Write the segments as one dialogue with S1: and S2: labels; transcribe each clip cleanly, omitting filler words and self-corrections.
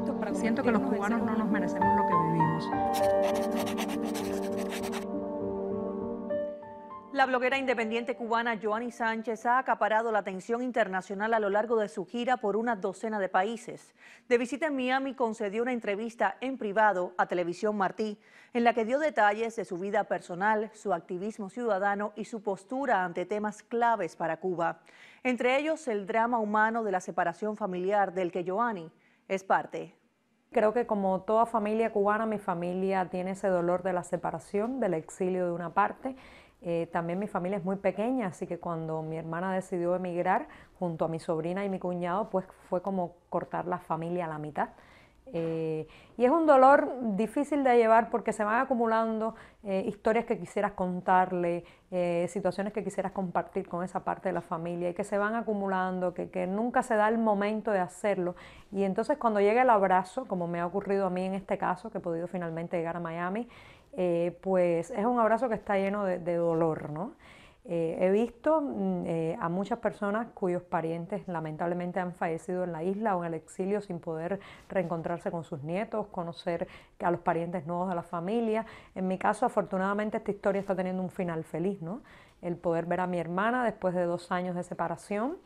S1: listos para
S2: Siento que los cubanos no nos merecemos lo que vivimos.
S3: La bloguera independiente cubana Joanny Sánchez ha acaparado la atención internacional a lo largo de su gira por una docena de países. De visita en Miami concedió una entrevista en privado a Televisión Martí, en la que dio detalles de su vida personal, su activismo ciudadano y su postura ante temas claves para Cuba. Entre ellos, el drama humano de la separación familiar del que Joanny es parte.
S1: Creo que como toda familia cubana, mi familia tiene ese dolor de la separación, del exilio de una parte. También mi familia es muy pequeña, así que cuando mi hermana decidió emigrar, junto a mi sobrina y mi cuñado, pues fue como cortar la familia a la mitad. Y es un dolor difícil de llevar porque se van acumulando historias que quisieras contarle, situaciones que quisieras compartir con esa parte de la familia y que se van acumulando, que nunca se da el momento de hacerlo. Y entonces cuando llega el abrazo, como me ha ocurrido a mí en este caso, que he podido finalmente llegar a Miami, pues es un abrazo que está lleno de dolor, ¿no? He visto a muchas personas cuyos parientes lamentablemente han fallecido en la isla o en el exilio sin poder reencontrarse con sus nietos, conocer a los parientes nuevos de la familia. En mi caso, afortunadamente, esta historia está teniendo un final feliz, ¿no? El poder ver a mi hermana después de 2 años de separación.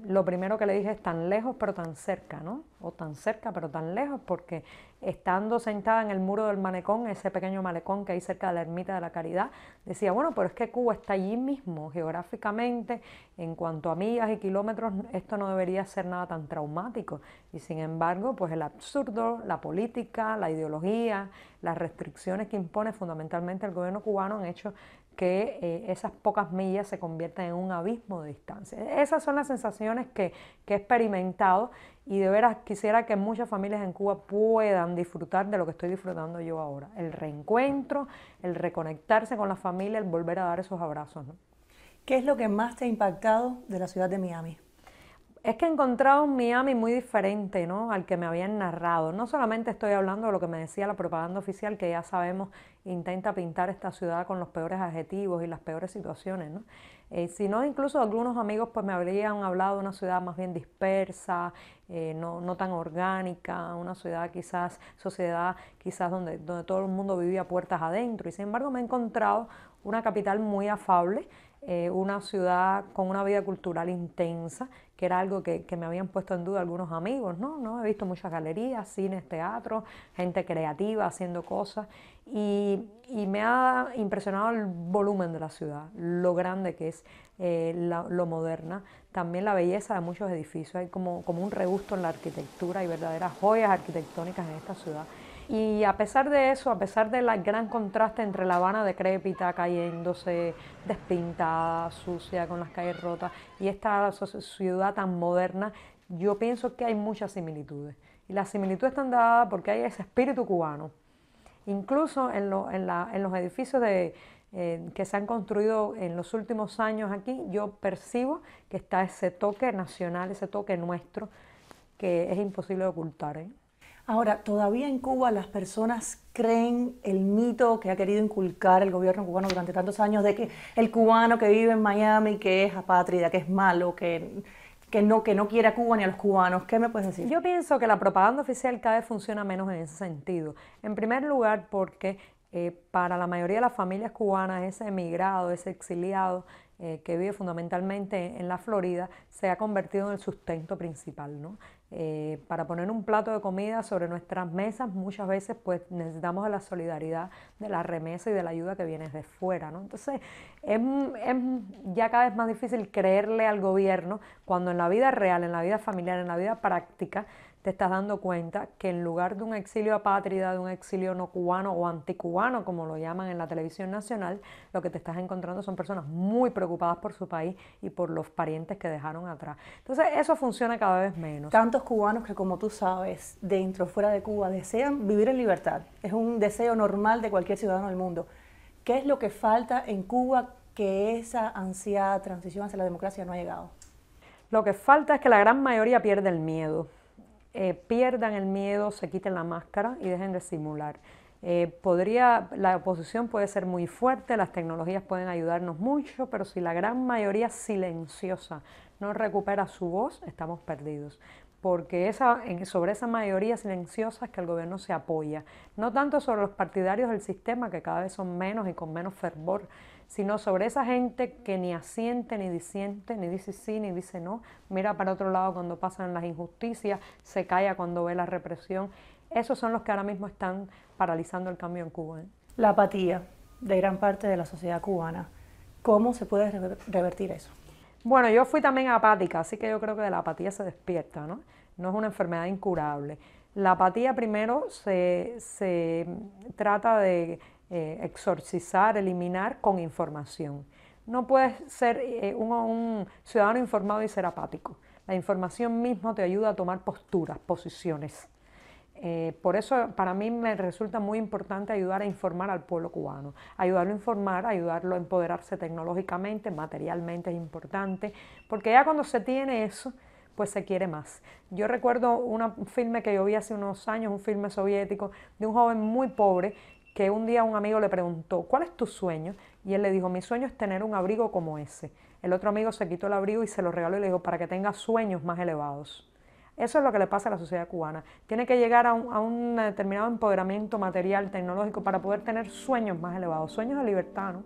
S1: Lo primero que le dije es tan lejos pero tan cerca, ¿no? O tan cerca pero tan lejos, porque estando sentada en el muro del malecón, ese pequeño malecón que hay cerca de la Ermita de la Caridad, decía, bueno, pero es que Cuba está allí mismo, geográficamente, en cuanto a millas y kilómetros, esto no debería ser nada tan traumático. Y sin embargo, pues el absurdo, la política, la ideología, las restricciones que impone fundamentalmente el gobierno cubano han hecho que esas pocas millas se conviertan en un abismo de distancia. Esas son las sensaciones que he experimentado y de veras quisiera que muchas familias en Cuba puedan disfrutar de lo que estoy disfrutando yo ahora. El reencuentro, el reconectarse con la familia, el volver a dar esos abrazos, ¿no?
S3: ¿Qué es lo que más te ha impactado de la ciudad de Miami?
S1: Es que he encontrado un Miami muy diferente, ¿no?, al que me habían narrado. No solamente estoy hablando de lo que me decía la propaganda oficial, que ya sabemos intenta pintar esta ciudad con los peores adjetivos y las peores situaciones, ¿no? Sino incluso algunos amigos pues me habrían hablado de una ciudad más bien dispersa, no tan orgánica, una ciudad quizás, sociedad quizás donde todo el mundo vivía puertas adentro. Y sin embargo me he encontrado una capital muy afable, una ciudad con una vida cultural intensa, que era algo que me habían puesto en duda algunos amigos, ¿no? He visto muchas galerías, cines, teatros, gente creativa haciendo cosas y me ha impresionado el volumen de la ciudad, lo grande que es, lo moderna, también la belleza de muchos edificios, hay como un regusto en la arquitectura y verdaderas joyas arquitectónicas en esta ciudad. Y a pesar de eso, a pesar del gran contraste entre La Habana decrépita, cayéndose, despintada, sucia, con las calles rotas, y esta ciudad tan moderna, yo pienso que hay muchas similitudes. Y las similitudes están dadas porque hay ese espíritu cubano. Incluso en los edificios que se han construido en los últimos años aquí, yo percibo que está ese toque nacional, ese toque nuestro, que es imposible de ocultar, ¿eh?
S3: Ahora, todavía en Cuba las personas creen el mito que ha querido inculcar el gobierno cubano durante tantos años de que el cubano que vive en Miami, que es apátrida, que es malo, que no quiere a Cuba ni a los cubanos. ¿Qué me puedes decir?
S1: Yo pienso que la propaganda oficial cada vez funciona menos en ese sentido. En primer lugar porque para la mayoría de las familias cubanas ese emigrado, ese exiliado que vive fundamentalmente en la Florida se ha convertido en el sustento principal, ¿no? Para poner un plato de comida sobre nuestras mesas muchas veces pues necesitamos de la solidaridad, de la remesa y de la ayuda que viene de fuera, ¿no? Entonces es ya cada vez más difícil creerle al gobierno cuando en la vida real, en la vida familiar, en la vida práctica te estás dando cuenta que en lugar de un exilio apátrida, de un exilio no cubano o anticubano, como lo llaman en la televisión nacional, lo que te estás encontrando son personas muy preocupadas por su país y por los parientes que dejaron atrás. Entonces eso funciona cada vez menos.
S3: Tantos cubanos que, como tú sabes, dentro o fuera de Cuba, desean vivir en libertad. Es un deseo normal de cualquier ciudadano del mundo. ¿Qué es lo que falta en Cuba que esa ansiada transición hacia la democracia no ha llegado?
S1: Lo que falta es que la gran mayoría pierda el miedo. Pierdan el miedo, se quiten la máscara y dejen de simular. La oposición puede ser muy fuerte, las tecnologías pueden ayudarnos mucho, pero si la gran mayoría silenciosa no recupera su voz, estamos perdidos. porque sobre esa mayoría silenciosa es que el gobierno se apoya, no tanto sobre los partidarios del sistema, que cada vez son menos y con menos fervor, sino sobre esa gente que ni asiente, ni disiente, ni dice sí, ni dice no, mira para otro lado cuando pasan las injusticias, se calla cuando ve la represión. Esos son los que ahora mismo están paralizando el cambio en Cuba.
S4: La apatía de gran parte de la sociedad cubana, ¿cómo se puede revertir eso?
S1: Bueno, yo fui también apática, así que yo creo que de la apatía se despierta, ¿no? No es una enfermedad incurable. La apatía primero se trata de exorcizar, eliminar con información. No puedes ser un ciudadano informado y ser apático. La información misma te ayuda a tomar posturas, posiciones. Por eso para mí me resulta muy importante ayudar a informar al pueblo cubano, ayudarlo a informar, ayudarlo a empoderarse tecnológicamente, materialmente es importante, porque ya cuando se tiene eso, pues se quiere más. Yo recuerdo un filme que yo vi hace unos años, un filme soviético, de un joven muy pobre, que un día un amigo le preguntó, ¿cuál es tu sueño? Y él le dijo, mi sueño es tener un abrigo como ese. El otro amigo se quitó el abrigo y se lo regaló y le dijo, para que tengas sueños más elevados. Eso es lo que le pasa a la sociedad cubana. Tiene que llegar a un determinado empoderamiento material, tecnológico, para poder tener sueños más elevados, sueños de libertad, ¿no?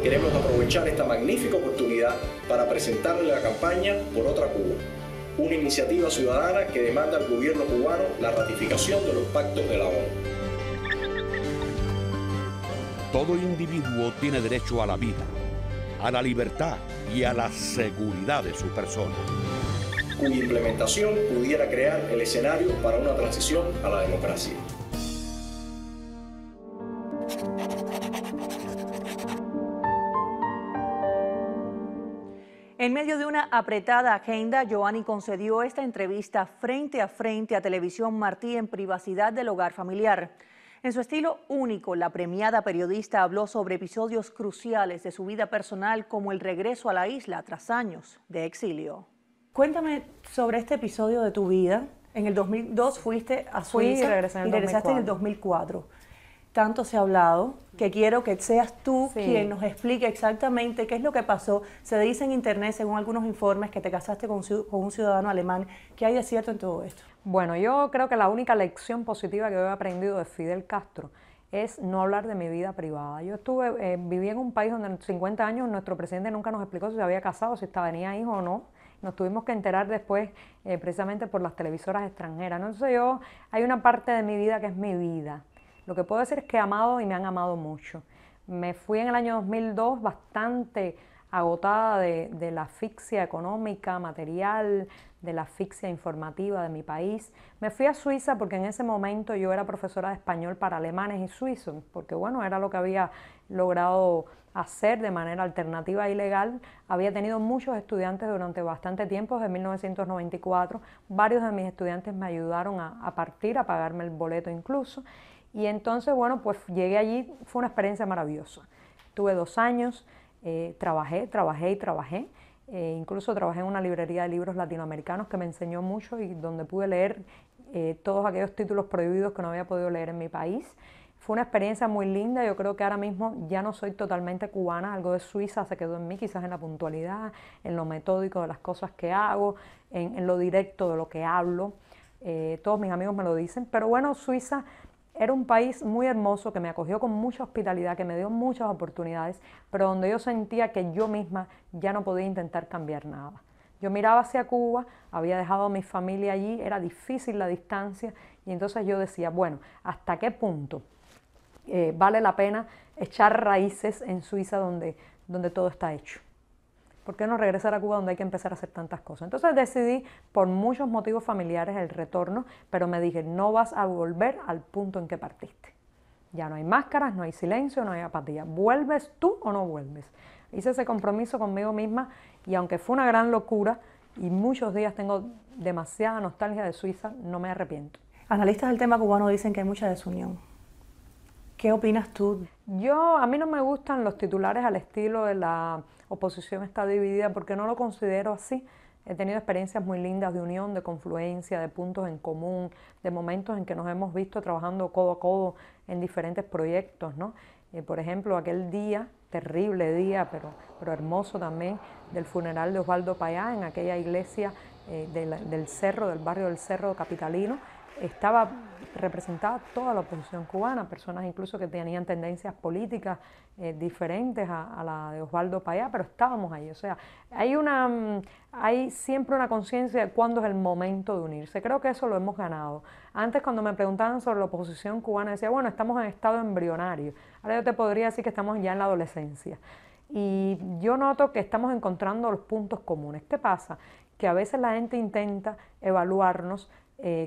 S5: Queremos aprovechar esta magnífica oportunidad para presentarle la campaña Por Otra Cuba, una iniciativa ciudadana que demanda al gobierno cubano la ratificación de los pactos de la ONU.
S6: Todo individuo tiene derecho a la vida, a la libertad y a la seguridad de su persona,
S5: cuya implementación pudiera crear el escenario para una transición a la democracia.
S3: En medio de una apretada agenda, Yoani concedió esta entrevista frente a Televisión Martí en privacidad del hogar familiar. En su estilo único, la premiada periodista habló sobre episodios cruciales de su vida personal, como el regreso a la isla tras años de exilio.
S4: Cuéntame sobre este episodio de tu vida. En el 2002 fuiste a Suiza y regresaste en el 2004. Tanto se ha hablado que quiero que seas tú quien nos explique exactamente qué es lo que pasó. Se dice en internet, según algunos informes, que te casaste con un ciudadano alemán. ¿Qué hay de cierto en todo esto?
S1: Bueno, yo creo que la única lección positiva que yo he aprendido de Fidel Castro es no hablar de mi vida privada. Yo viví en un país donde en 50 años nuestro presidente nunca nos explicó si se había casado, si tenía hijos o no. Nos tuvimos que enterar después precisamente por las televisoras extranjeras, ¿no? Entonces hay una parte de mi vida que es mi vida. Lo que puedo decir es que he amado y me han amado mucho. Me fui en el año 2002 bastante agotada de la asfixia económica, material, de la asfixia informativa de mi país. Me fui a Suiza porque en ese momento yo era profesora de español para alemanes y suizos, porque bueno, era lo que había logrado hacer de manera alternativa e ilegal. Había tenido muchos estudiantes durante bastante tiempo, desde 1994. Varios de mis estudiantes me ayudaron a partir, a pagarme el boleto incluso. Y entonces, bueno, pues llegué allí, fue una experiencia maravillosa. Tuve 2 años, trabajé. Incluso trabajé en una librería de libros latinoamericanos que me enseñó mucho y donde pude leer todos aquellos títulos prohibidos que no había podido leer en mi país. Fue una experiencia muy linda. Yo creo que ahora mismo ya no soy totalmente cubana, algo de Suiza se quedó en mí, quizás en la puntualidad, en lo metódico de las cosas que hago, en lo directo de lo que hablo. Todos mis amigos me lo dicen, pero bueno, Suiza era un país muy hermoso que me acogió con mucha hospitalidad, que me dio muchas oportunidades, pero donde yo sentía que yo misma ya no podía intentar cambiar nada. Yo miraba hacia Cuba, había dejado a mi familia allí, era difícil la distancia y entonces yo decía, bueno, ¿hasta qué punto vale la pena echar raíces en Suiza donde todo está hecho? ¿Por qué no regresar a Cuba donde hay que empezar a hacer tantas cosas? Entonces decidí, por muchos motivos familiares, el retorno, pero me dije, no vas a volver al punto en que partiste. Ya no hay máscaras, no hay silencio, no hay apatía. ¿Vuelves tú o no vuelves? Hice ese compromiso conmigo misma y aunque fue una gran locura y muchos días tengo demasiada nostalgia de Suiza, no me arrepiento.
S4: Analistas del tema cubano dicen que hay mucha desunión. ¿Qué opinas tú?
S1: A mí no me gustan los titulares al estilo de la oposición está dividida porque no lo considero así. He tenido experiencias muy lindas de unión, de confluencia, de puntos en común, de momentos en que nos hemos visto trabajando codo a codo en diferentes proyectos, ¿no? Por ejemplo, aquel día, terrible día, pero hermoso también, del funeral de Osvaldo Payá en aquella iglesia del Cerro, del barrio del Cerro capitalino, estaba representada toda la oposición cubana, personas incluso que tenían tendencias políticas diferentes a la de Osvaldo Payá, pero estábamos ahí. O sea, hay siempre una conciencia de cuándo es el momento de unirse. Creo que eso lo hemos ganado. Antes, cuando me preguntaban sobre la oposición cubana, decía, bueno, estamos en estado embrionario. Ahora yo te podría decir que estamos ya en la adolescencia. Y yo noto que estamos encontrando los puntos comunes. ¿Qué pasa? Que a veces la gente intenta evaluarnos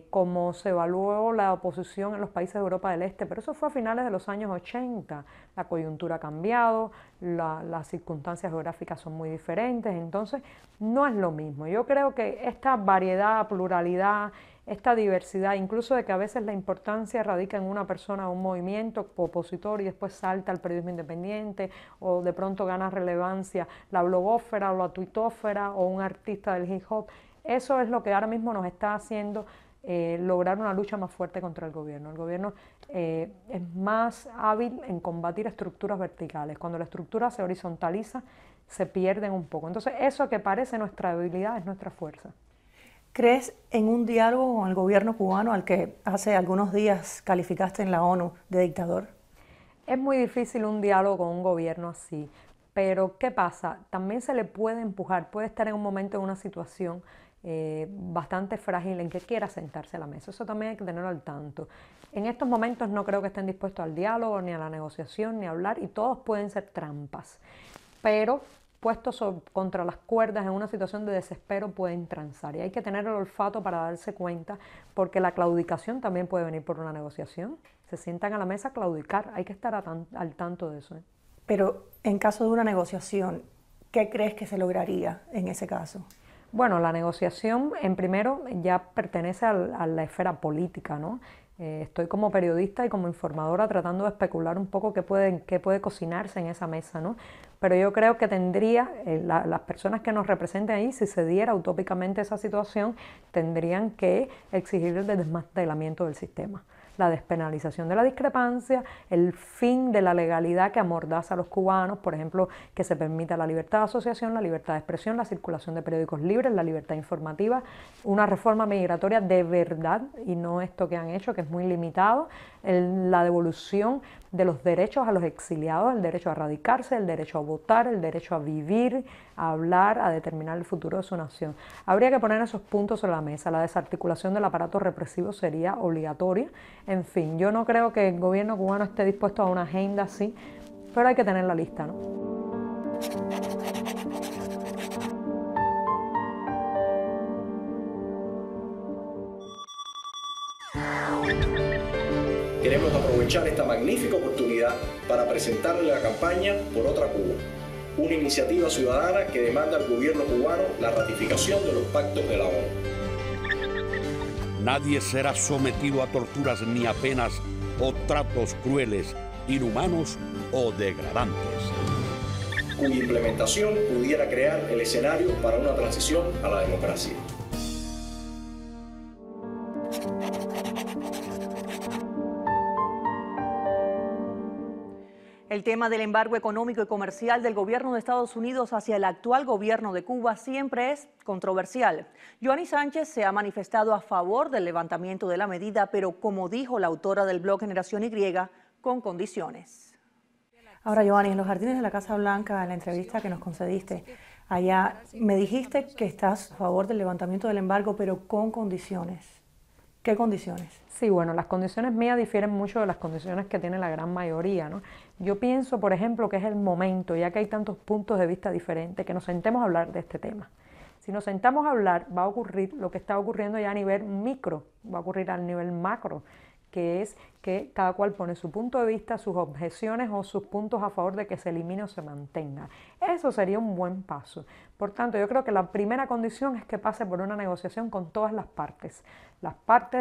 S1: como se evaluó la oposición en los países de Europa del Este, pero eso fue a finales de los años 80. La coyuntura ha cambiado, las circunstancias geográficas son muy diferentes, entonces no es lo mismo. Yo creo que esta variedad, pluralidad, esta diversidad, incluso de que a veces la importancia radica en una persona o un movimiento opositor y después salta al periodismo independiente, o de pronto gana relevancia la blogósfera o la tuitósfera o un artista del hip hop. Eso es lo que ahora mismo nos está haciendo lograr una lucha más fuerte contra el gobierno. El gobierno es más hábil en combatir estructuras verticales. Cuando la estructura se horizontaliza, se pierden un poco. Entonces, eso que parece nuestra debilidad es nuestra fuerza.
S4: ¿Crees en un diálogo con el gobierno cubano al que hace algunos días calificaste en la ONU de dictador?
S1: Es muy difícil un diálogo con un gobierno así, pero ¿qué pasa? También se le puede empujar, puede estar en un momento, en una situación bastante frágil en que quiera sentarse a la mesa. Eso también hay que tenerlo al tanto. En estos momentos no creo que estén dispuestos al diálogo, ni a la negociación, ni a hablar, y todos pueden ser trampas, pero puestos contra las cuerdas en una situación de desespero pueden transar, y hay que tener el olfato para darse cuenta, porque la claudicación también puede venir por una negociación. Se sientan a la mesa a claudicar, hay que estar al tanto de eso.
S4: Pero en caso de una negociación, ¿qué crees que se lograría en ese caso?
S1: Bueno, la negociación, en primero, ya pertenece a la esfera política, ¿no? Estoy como periodista y como informadora tratando de especular un poco qué puede cocinarse en esa mesa, ¿no? Pero yo creo que tendría, las personas que nos representen ahí, si se diera utópicamente esa situación, tendrían que exigir el desmantelamiento del sistema, la despenalización de la discrepancia, el fin de la legalidad que amordaza a los cubanos, por ejemplo, que se permita la libertad de asociación, la libertad de expresión, la circulación de periódicos libres, la libertad informativa, una reforma migratoria de verdad, y no esto que han hecho, que es muy limitado, la devolución de los derechos a los exiliados, el derecho a radicarse, el derecho a votar, el derecho a vivir, a hablar, a determinar el futuro de su nación. Habría que poner esos puntos sobre la mesa. La desarticulación del aparato represivo sería obligatoria. En fin, yo no creo que el gobierno cubano esté dispuesto a una agenda así, pero hay que tener la lista, ¿no?
S5: Queremos aprovechar esta magnífica oportunidad para presentarle la campaña Por Otra Cuba, una iniciativa ciudadana que demanda al gobierno cubano la ratificación de los pactos de la ONU.
S6: Nadie será sometido a torturas ni a penas o tratos crueles, inhumanos o degradantes,
S5: cuya implementación pudiera crear el escenario para una transición a la democracia.
S3: El tema del embargo económico y comercial del gobierno de Estados Unidos hacia el actual gobierno de Cuba siempre es controversial. Yoani Sánchez se ha manifestado a favor del levantamiento de la medida, pero como dijo la autora del blog Generación Y, con condiciones.
S4: Ahora, Yoani, en los jardines de la Casa Blanca, en la entrevista que nos concediste, allá me dijiste que estás a favor del levantamiento del embargo, pero con condiciones. ¿Qué condiciones?
S1: Sí, bueno, las condiciones mías difieren mucho de las condiciones que tiene la gran mayoría, ¿no? Yo pienso, por ejemplo, que es el momento, ya que hay tantos puntos de vista diferentes, que nos sentemos a hablar de este tema. Si nos sentamos a hablar, va a ocurrir lo que está ocurriendo ya a nivel micro, va a ocurrir a nivel macro, que es que cada cual pone su punto de vista, sus objeciones o sus puntos a favor de que se elimine o se mantenga. Eso sería un buen paso, Por tanto, yo creo que la primera condición es que pase por una negociación con todas las partes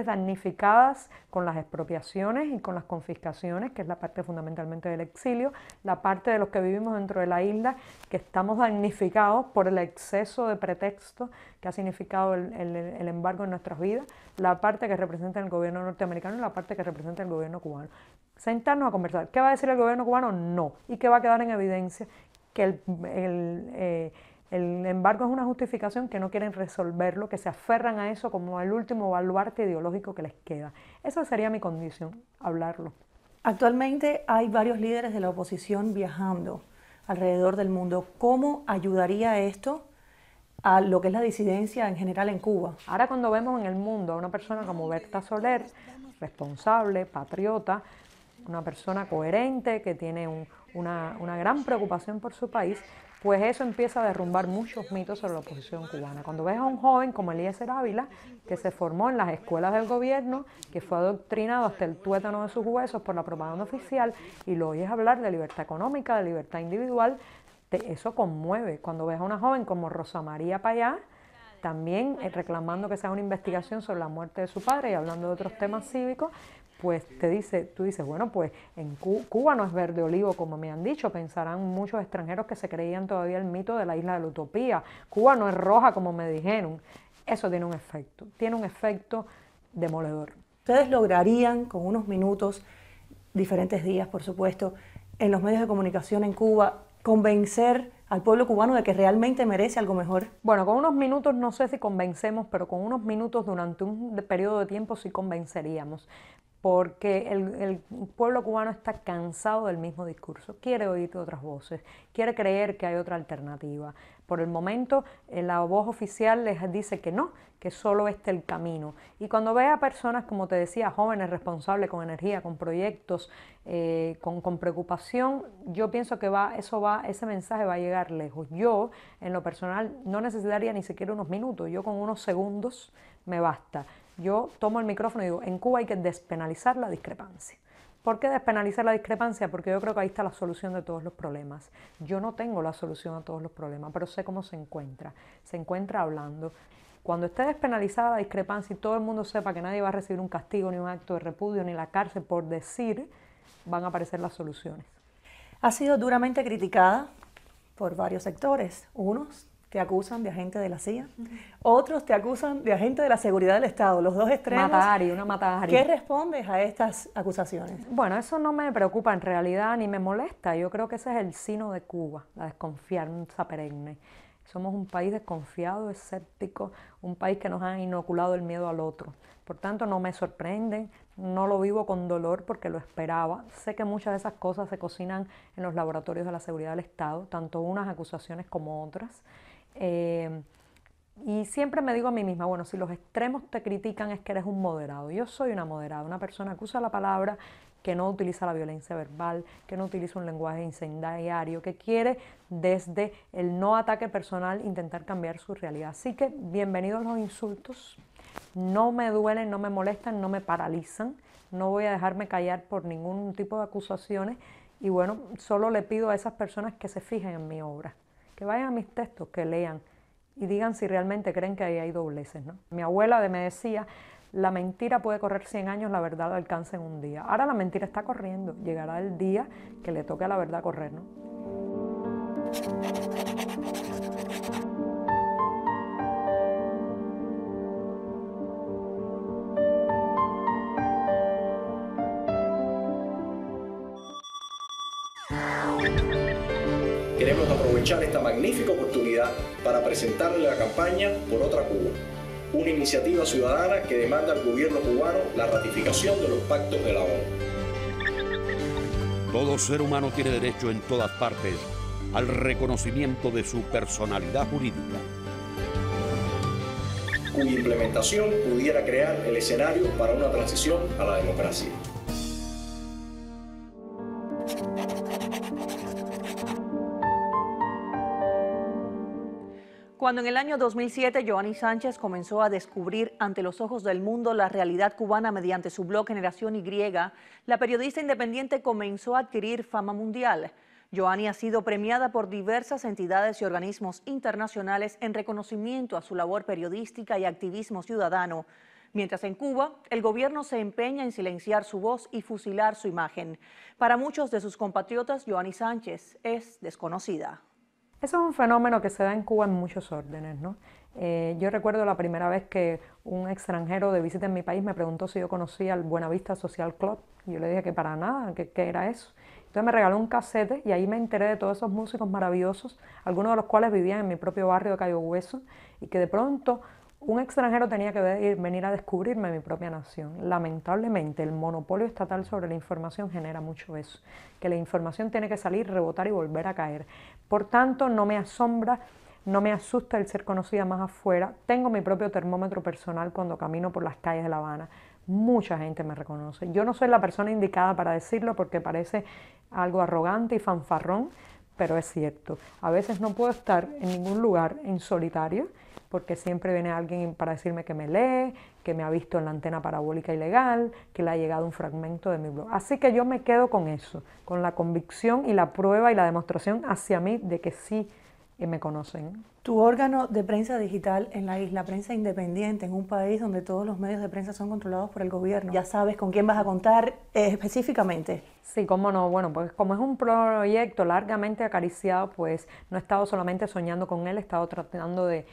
S1: damnificadas con las expropiaciones y con las confiscaciones, que es la parte fundamentalmente del exilio, la parte de los que vivimos dentro de la isla, que estamos damnificados por el exceso de pretexto que ha significado el embargo en nuestras vidas, la parte que representa el gobierno norteamericano y la parte que representa el gobierno cubano. Sentarnos a conversar. ¿Qué va a decir el gobierno cubano? No. ¿Y qué va a quedar en evidencia? Que el embargo es una justificación, que no quieren resolverlo, que se aferran a eso como el último baluarte ideológico que les queda. Esa sería mi condición, hablarlo.
S4: Actualmente hay varios líderes de la oposición viajando alrededor del mundo. ¿Cómo ayudaría esto a lo que es la disidencia en general en Cuba?
S1: Ahora, cuando vemos en el mundo a una persona como Berta Soler, responsable, patriota, una persona coherente, que tiene una gran preocupación por su país, pues eso empieza a derrumbar muchos mitos sobre la oposición cubana. Cuando ves a un joven como Eliezer Ávila, que se formó en las escuelas del gobierno, que fue adoctrinado hasta el tuétano de sus huesos por la propaganda oficial, y lo oyes hablar de libertad económica, de libertad individual, eso conmueve. Cuando ves a una joven como Rosa María Payá, también reclamando que se haga una investigación sobre la muerte de su padre y hablando de otros temas cívicos, pues tú dices, bueno, pues en Cuba no es verde olivo como me han dicho, pensarán muchos extranjeros que se creían todavía el mito de la isla de la utopía. Cuba no es roja como me dijeron. Eso tiene un efecto demoledor.
S4: ¿Ustedes lograrían con unos minutos, diferentes días por supuesto, en los medios de comunicación en Cuba, convencer al pueblo cubano de que realmente merece algo mejor?
S1: Bueno, con unos minutos no sé si convencemos, pero con unos minutos durante un periodo de tiempo sí convenceríamos, porque el pueblo cubano está cansado del mismo discurso, quiere oír otras voces, quiere creer que hay otra alternativa. Por el momento, la voz oficial les dice que no, que solo este es el camino. Y cuando ve a personas, como te decía, jóvenes, responsables, con energía, con proyectos, con preocupación, yo pienso que ese mensaje va a llegar lejos. Yo, en lo personal, no necesitaría ni siquiera unos minutos, yo con unos segundos me basta. Yo tomo el micrófono y digo, en Cuba hay que despenalizar la discrepancia. ¿Por qué despenalizar la discrepancia? Porque yo creo que ahí está la solución de todos los problemas. Yo no tengo la solución a todos los problemas, pero sé cómo se encuentra. Se encuentra hablando. Cuando esté despenalizada la discrepancia y todo el mundo sepa que nadie va a recibir un castigo, ni un acto de repudio, ni la cárcel por decir, van a aparecer las soluciones.
S4: Ha sido duramente criticada por varios sectores. Unos te acusan de agente de la CIA, otros te acusan de agente de la seguridad del Estado, los dos extremos.
S1: Una matari.
S4: ¿Qué respondes a estas acusaciones?
S1: Bueno, eso no me preocupa en realidad ni me molesta. Yo creo que ese es el sino de Cuba, la desconfianza perenne. Somos un país desconfiado, escéptico, un país que nos ha inoculado el miedo al otro. Por tanto, no me sorprende, no lo vivo con dolor porque lo esperaba. Sé que muchas de esas cosas se cocinan en los laboratorios de la seguridad del Estado, tanto unas acusaciones como otras. Y siempre me digo a mí misma, bueno, si los extremos te critican es que eres un moderado. Yo soy una moderada, una persona que usa la palabra, que no utiliza la violencia verbal, que no utiliza un lenguaje incendiario, que quiere desde el no ataque personal intentar cambiar su realidad. Así que bienvenidos los insultos, no me duelen, no me molestan, no me paralizan, no voy a dejarme callar por ningún tipo de acusaciones y bueno, solo le pido a esas personas que se fijen en mi obra, que vayan a mis textos, que lean y digan si realmente creen que ahí hay dobleces, ¿no? Mi abuela me decía, la mentira puede correr 100 años, la verdad la alcanza en un día. Ahora la mentira está corriendo, llegará el día que le toque a la verdad correr, ¿no?
S5: Queremos aprovechar esta magnífica oportunidad para presentarle la campaña Por Otra Cuba, una iniciativa ciudadana que demanda al gobierno cubano la ratificación de los pactos de la ONU.
S6: Todo ser humano tiene derecho en todas partes al reconocimiento de su personalidad jurídica,
S5: cuya implementación pudiera crear el escenario para una transición a la democracia.
S3: Cuando en el año 2007 Joanny Sánchez comenzó a descubrir ante los ojos del mundo la realidad cubana mediante su blog Generación Y, la periodista independiente comenzó a adquirir fama mundial. Yoani ha sido premiada por diversas entidades y organismos internacionales en reconocimiento a su labor periodística y activismo ciudadano, mientras en Cuba el gobierno se empeña en silenciar su voz y fusilar su imagen. Para muchos de sus compatriotas, Yoani Sánchez es desconocida.
S1: Eso es un fenómeno que se da en Cuba en muchos órdenes, ¿no? Yo recuerdo la primera vez que un extranjero de visita en mi país me preguntó si yo conocía el Buenavista Social Club. Y yo le dije que para nada, que qué era eso. Entonces me regaló un casete y ahí me enteré de todos esos músicos maravillosos, algunos de los cuales vivían en mi propio barrio de Cayo Hueso, y que de pronto un extranjero tenía que venir a descubrirme mi propia nación. Lamentablemente, el monopolio estatal sobre la información genera mucho eso, que la información tiene que salir, rebotar y volver a caer. Por tanto, no me asombra, no me asusta el ser conocida más afuera. Tengo mi propio termómetro personal cuando camino por las calles de La Habana. Mucha gente me reconoce. Yo no soy la persona indicada para decirlo porque parece algo arrogante y fanfarrón, pero es cierto. A veces no puedo estar en ningún lugar en solitario, porque siempre viene alguien para decirme que me lee, que me ha visto en la antena parabólica ilegal, que le ha llegado un fragmento de mi blog. Así que yo me quedo con eso, con la convicción y la prueba y la demostración hacia mí de que sí me conocen.
S4: Tu órgano de prensa digital en la isla, prensa independiente, en un país donde todos los medios de prensa son controlados por el gobierno. ¿Ya sabes con quién vas a contar específicamente?
S1: Sí, cómo no. Bueno, pues como es un proyecto largamente acariciado, pues no he estado solamente soñando con él, he estado tratando de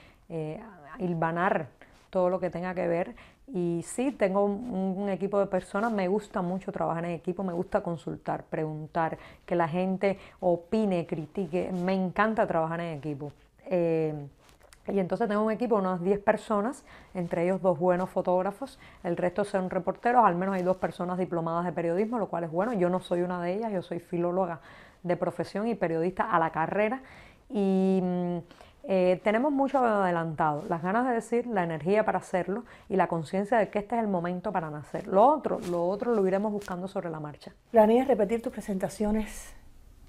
S1: hilvanar todo lo que tenga que ver. Y sí, tengo un equipo de personas, me gusta mucho trabajar en equipo, me gusta consultar, preguntar, que la gente opine, critique, me encanta trabajar en equipo. Y entonces tengo un equipo de unas 10 personas, entre ellos 2 buenos fotógrafos, el resto son reporteros, al menos hay 2 personas diplomadas de periodismo, lo cual es bueno. Yo no soy una de ellas, yo soy filóloga de profesión y periodista a la carrera. Y tenemos mucho adelantado, las ganas de decir, la energía para hacerlo y la conciencia de que este es el momento para nacer. Lo otro lo iremos buscando sobre la marcha.
S4: ¿Planeas repetir tus presentaciones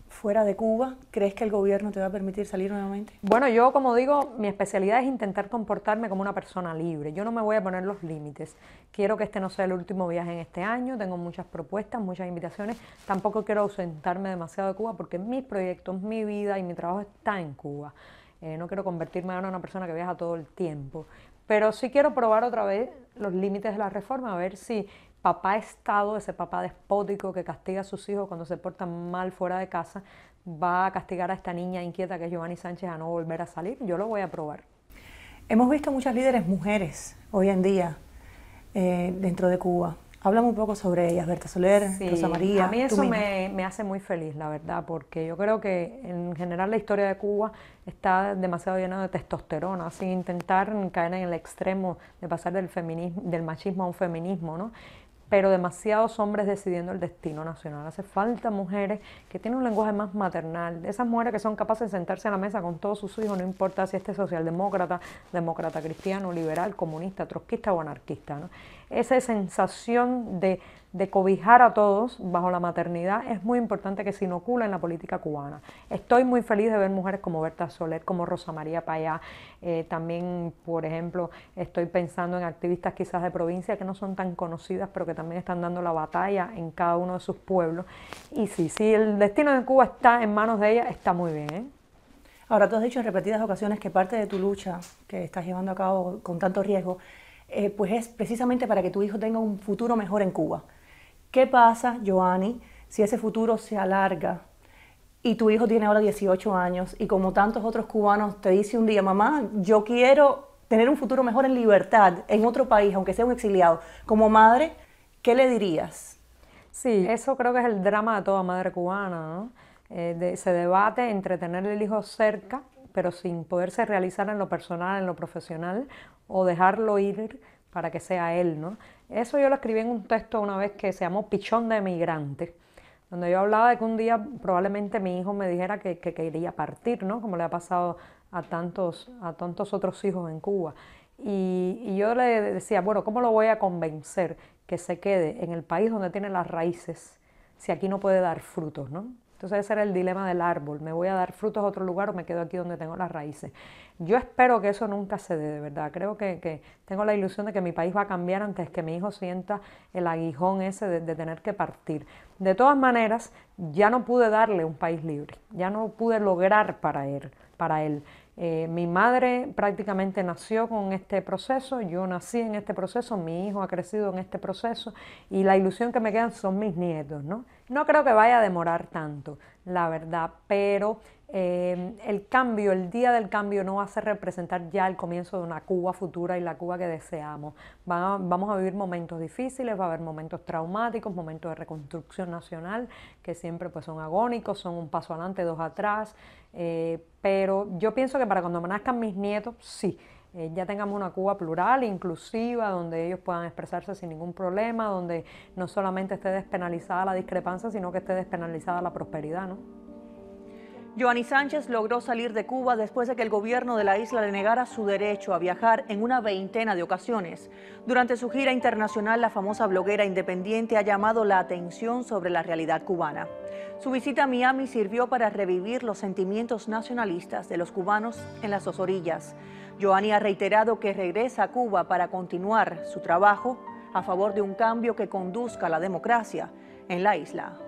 S4: fuera de Cuba? ¿Crees que el gobierno te va a permitir salir nuevamente?
S1: Bueno, yo como digo, mi especialidad es intentar comportarme como una persona libre. Yo no me voy a poner los límites. Quiero que este no sea el último viaje en este año, tengo muchas propuestas, muchas invitaciones. Tampoco quiero ausentarme demasiado de Cuba porque mis proyectos, mi vida y mi trabajo está en Cuba. No quiero convertirme ahora en una persona que viaja todo el tiempo, pero sí quiero probar otra vez los límites de la reforma, a ver si papá Estado, ese papá despótico que castiga a sus hijos cuando se portan mal fuera de casa, va a castigar a esta niña inquieta que es Yoani Sánchez a no volver a salir. Yo lo voy a probar.
S4: Hemos visto muchas líderes mujeres hoy en día dentro de Cuba. Háblame un poco sobre ellas, Berta Soler,
S1: sí,
S4: Rosa María.
S1: A mí eso me hace muy feliz, la verdad, porque yo creo que en general la historia de Cuba está demasiado llena de testosterona, sin intentar caer en el extremo de pasar del machismo a un feminismo, ¿no? Pero demasiados hombres decidiendo el destino nacional. Hace falta mujeres que tienen un lenguaje más maternal, esas mujeres que son capaces de sentarse a la mesa con todos sus hijos, no importa si este es socialdemócrata, demócrata cristiano, liberal, comunista, trotskista o anarquista, ¿no? Esa sensación de cobijar a todos bajo la maternidad es muy importante que se inocula en la política cubana. Estoy muy feliz de ver mujeres como Berta Soler, como Rosa María Payá. También, por ejemplo, estoy pensando en activistas quizás de provincia que no son tan conocidas, pero que también están dando la batalla en cada uno de sus pueblos. Y sí, si el destino de Cuba está en manos de ellas, está muy bien, ¿eh?
S4: Ahora, tú has dicho en repetidas ocasiones que parte de tu lucha que estás llevando a cabo con tanto riesgo, pues es precisamente para que tu hijo tenga un futuro mejor en Cuba. ¿Qué pasa, Yoani, si ese futuro se alarga y tu hijo tiene ahora 18 años y como tantos otros cubanos te dice un día, mamá, yo quiero tener un futuro mejor en libertad, en otro país, aunque sea un exiliado? Como madre, ¿qué le dirías?
S1: Sí, eso creo que es el drama de toda madre cubana, ¿no? Se debate entre tener el hijo cerca, pero sin poderse realizar en lo personal, en lo profesional, o dejarlo ir para que sea él, ¿no? Eso yo lo escribí en un texto una vez que se llamó Pichón de Emigrante, donde yo hablaba de que un día probablemente mi hijo me dijera que quería partir, ¿no? Como le ha pasado a tantos otros hijos en Cuba. Y yo le decía, bueno, ¿cómo lo voy a convencer que se quede en el país donde tiene las raíces si aquí no puede dar frutos, ¿no? Entonces ese era el dilema del árbol, ¿me voy a dar frutos a otro lugar o me quedo aquí donde tengo las raíces? Yo espero que eso nunca se dé, de verdad. Creo que tengo la ilusión de que mi país va a cambiar antes que mi hijo sienta el aguijón ese de tener que partir. De todas maneras, ya no pude darle un país libre, ya no pude lograr para él. Mi madre prácticamente nació con este proceso, yo nací en este proceso, mi hijo ha crecido en este proceso y la ilusión que me quedan son mis nietos, ¿no? No creo que vaya a demorar tanto, la verdad, pero el cambio, el día del cambio no va a ser representar ya el comienzo de una Cuba futura y la Cuba que deseamos. Vamos a vivir momentos difíciles, va a haber momentos traumáticos, momentos de reconstrucción nacional que siempre pues son agónicos, son un paso adelante, dos atrás, pero yo pienso que para cuando me nazcan mis nietos, sí, ya tengamos una Cuba plural, inclusiva, donde ellos puedan expresarse sin ningún problema, donde no solamente esté despenalizada la discrepancia, sino que esté despenalizada la prosperidad, ¿no?
S3: Joanny Sánchez logró salir de Cuba después de que el gobierno de la isla le negara su derecho a viajar en una veintena de ocasiones. Durante su gira internacional, la famosa bloguera independiente ha llamado la atención sobre la realidad cubana. Su visita a Miami sirvió para revivir los sentimientos nacionalistas de los cubanos en las dos orillas. Joanny ha reiterado que regresa a Cuba para continuar su trabajo a favor de un cambio que conduzca a la democracia en la isla.